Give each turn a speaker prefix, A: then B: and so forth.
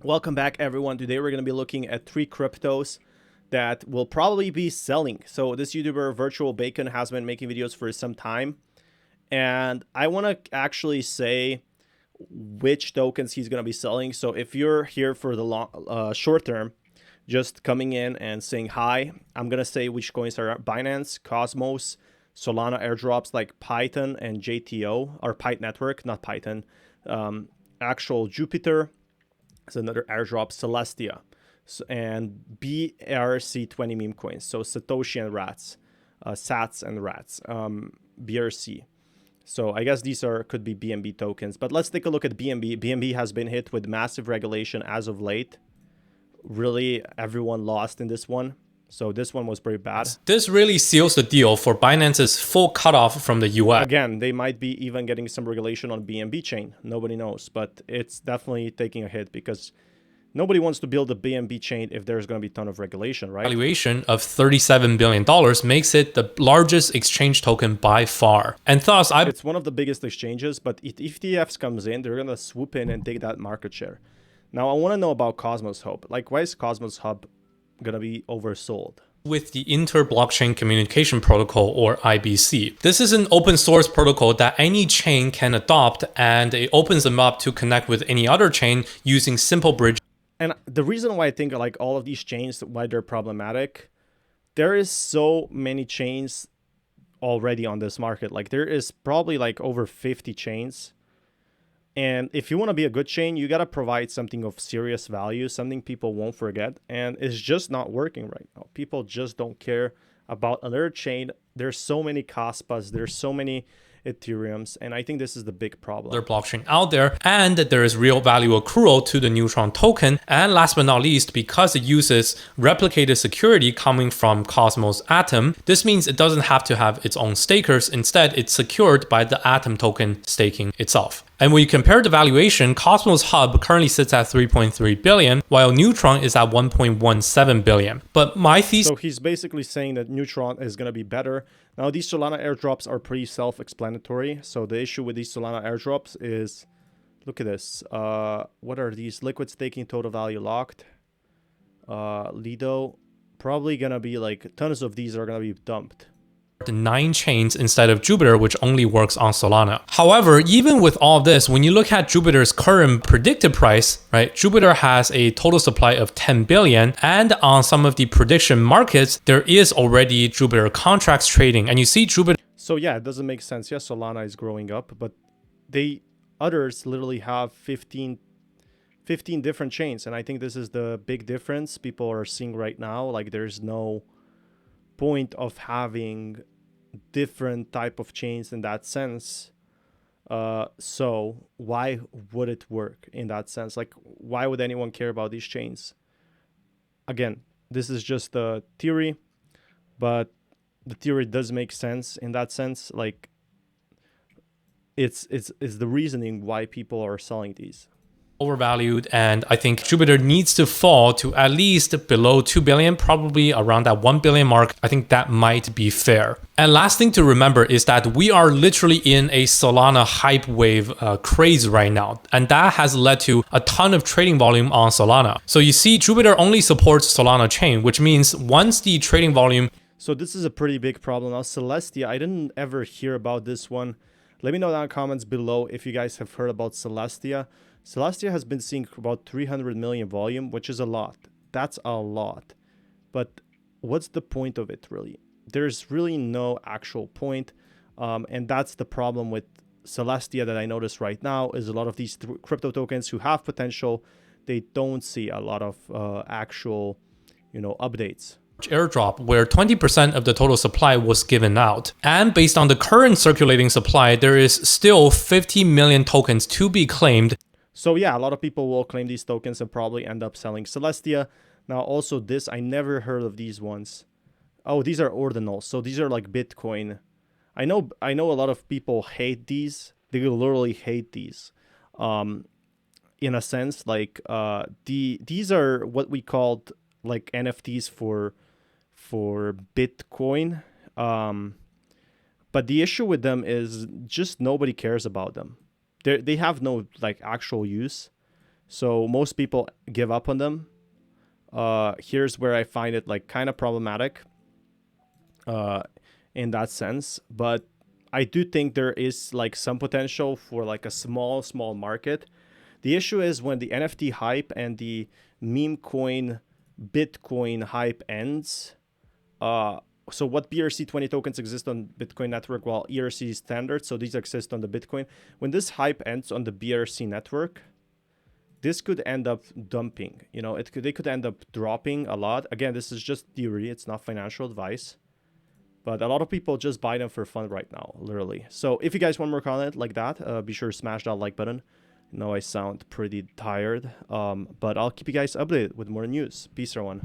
A: Welcome back, everyone. Today we're going to be looking at 3 cryptos that will probably be selling. So this YouTuber Virtual Bacon has been making videos for some time, and I want to actually say which tokens he's going to be selling. So if you're here for the short term, just coming in and saying hi, I'm going to say which coins are Binance, Cosmos, Solana airdrops like Python and JTO, or Python Network, not Python, actual Jupiter. It's another airdrop, Celestia, and BRC20 meme coins. So Satoshi and Rats, Sats and Rats, BRC. So I guess these could be BNB tokens. But let's take a look at BNB. BNB has been hit with massive regulation as of late. Really, everyone lost in this one. So this one was pretty bad.
B: This really seals the deal for Binance's full cutoff from the US.
A: Again, they might be even getting some regulation on BNB chain. Nobody knows, but it's definitely taking a hit because nobody wants to build a BNB chain if there's going to be a ton of regulation, right?
B: Valuation of $37 billion makes it the largest exchange token by far. And thus,
A: it's one of the biggest exchanges, but if ETFs comes in, they're going to swoop in and take that market share. Now, I want to know about Cosmos Hub. Like, why is Cosmos Hub gonna be oversold?
B: With the Inter-Blockchain Communication Protocol, or IBC. This is an open source protocol that any chain can adopt, and it opens them up to connect with any other chain using simple bridge.
A: And the reason why I think like all of these chains, why they're problematic, there is so many chains already on this market. Like there is probably like over 50 chains. And if you want to be a good chain, you got to provide something of serious value, something people won't forget. And it's just not working right now. People just don't care about another chain. There's so many Kaspas, there's so many Ethereums, and I think this is the big problem.
B: Their blockchain out there, and there is real value accrual to the Neutron token. And last but not least, because it uses replicated security coming from Cosmos Atom, this means it doesn't have to have its own stakers. Instead, it's secured by the Atom token staking itself. And when you compare the valuation, Cosmos Hub currently sits at 3.3 billion, while Neutron is at 1.17 billion. But my thesis...
A: So he's basically saying that Neutron is going to be better. Now, these Solana airdrops are pretty self-explanatory. So the issue with these Solana airdrops is, look at this. What are these? Liquid staking, total value locked. Lido, probably going to be like tons of these are going to be dumped.
B: 9 chains instead of Jupiter, which only works on Solana. However, even with all this, when you look at Jupiter's current predicted price, right, Jupiter has a total supply of 10 billion, and on some of the prediction markets, there is already Jupiter contracts trading, and you see Jupiter.
A: So yeah, it doesn't make sense. Yes, Solana is growing up, but others literally have 15 different chains, and I think this is the big difference people are seeing right now. Like there's no point of having different type of chains in that sense. So why would it work in that sense? Like, why would anyone care about these chains? Again, this is just a theory, but the theory does make sense in that sense. Like, it's the reasoning why people are selling these.
B: Overvalued, and I think Jupiter needs to fall to at least below 2 billion, probably around that 1 billion mark. I think that might be fair. And last thing to remember is that we are literally in a Solana hype wave craze right now, and that has led to a ton of trading volume on Solana. So you see, Jupiter only supports Solana chain, which means once the trading volume...
A: So this is a pretty big problem. Now, Celestia, I didn't ever hear about this one. Let me know down in the comments below if you guys have heard about Celestia. Celestia has been seeing about 300 million volume, which is a lot. That's a lot. But what's the point of it, really? There's really no actual point. And that's the problem with Celestia that I notice right now is a lot of these crypto tokens who have potential, they don't see a lot of actual, updates.
B: Airdrop where 20% of the total supply was given out. And based on the current circulating supply, there is still 50 million tokens to be claimed.
A: So yeah, a lot of people will claim these tokens and probably end up selling Celestia. Now also this, I never heard of these ones. Oh, these are ordinals. So these are like Bitcoin. I know a lot of people hate these. They literally hate these. In a sense, like these are what we called like NFTs for Bitcoin. But the issue with them is just nobody cares about them. They have no like actual use. So most people give up on them. Here's where I find it like kind of problematic in that sense. But I do think there is like some potential for like a small market. The issue is when the NFT hype and the meme coin Bitcoin hype ends. So what BRC20 tokens exist on Bitcoin network, while ERC is standard, so these exist on the Bitcoin. When this hype ends on the BRC network, this could end up dumping. You know, they could end up dropping a lot. Again, this is just theory. It's not financial advice. But a lot of people just buy them for fun right now, literally. So if you guys want more content like that, be sure to smash that like button. I know I sound pretty tired, but I'll keep you guys updated with more news. Peace, everyone.